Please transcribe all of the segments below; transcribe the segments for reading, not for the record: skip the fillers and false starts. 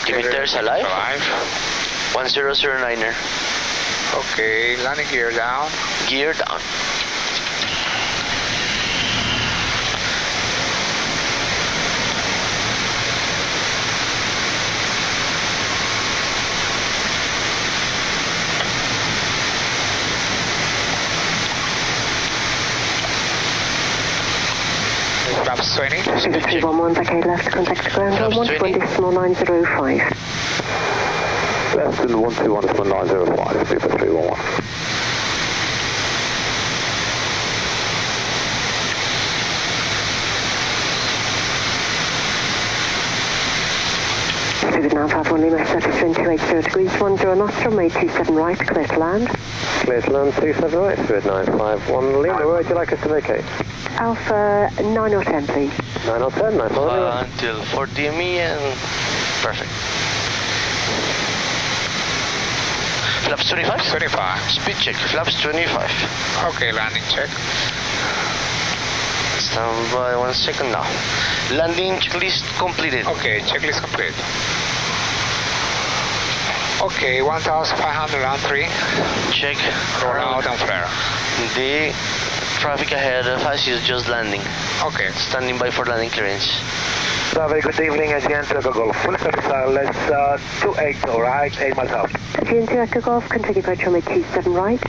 Altimeters alive. 1009er. Okay, landing gear down. Gear down. Flaps 20. 311, okay, left, contact ground on 121.905. Left and 121.905, Super 311. Vivid 951 Lima, surface wind 280 degrees, 10 knots, runway 27 right, clear to land. Clear to land 27 right, Vivid 951 Lima, where would you like us to vacate? Alpha 9 or 10, please. 9 or 10, 9 Lima. Until 40 ME and perfect. Flaps 25? 25. Speed check, flaps 25. Okay, landing check. Stand by 1 second now. Landing checklist completed. Okay, checklist complete. Okay, 1503. Check. Roll out and flare. The traffic ahead of us is just landing. Okay. Standing by for landing clearance. So very good evening, Avianca Golf. Full service, let's 28, alright, 8 miles out. Avianca Echo Golf, continue approach runway 27 right.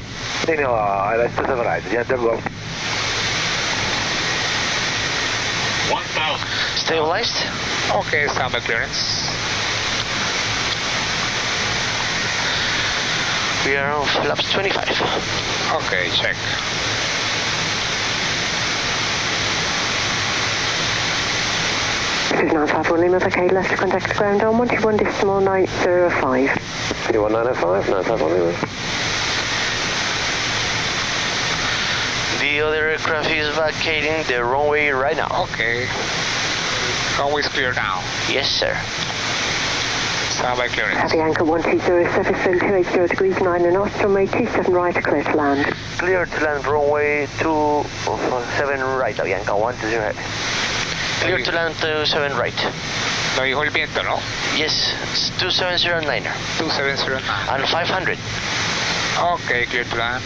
No, let's 27 right, Avianca Golf. 1000. Stabilized. Okay, standby clearance. We are on flaps 25. Okay, check. Vivid 951 Lima, okay, left, contact ground on 121.905. 31905, 951 Lima. The other aircraft is vacating the runway right now. Okay. Always clear now. Yes, sir. Standby clearance. Avianca 120, surface wind 280 degrees, 9 knots, runway 27 right, clear to land. Clear to land runway 27 right, Avianca 120 right. Clear to land 27 right. No dijo el viento, ¿no? Yes, it's 2709er. 2709. And 500. Okay, clear to land.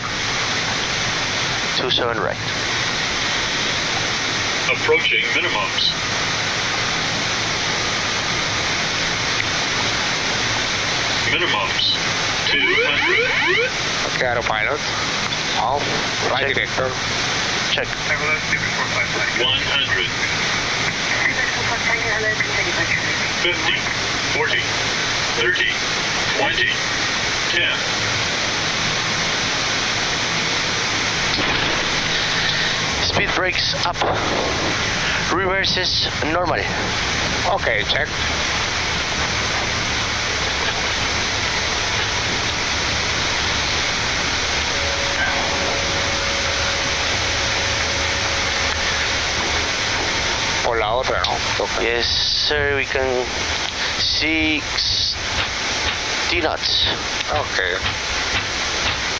27 right. Approaching minimums. Minimums. 200. Okay, autopilot. Off. Right Check. director. Check. 100. 50. 40. 30. 20. 10. Speed brakes up. Reverses normal. Okay, check. Por la otra, ¿no? Toca. Yes, sir, we can see 60 knots. Okay.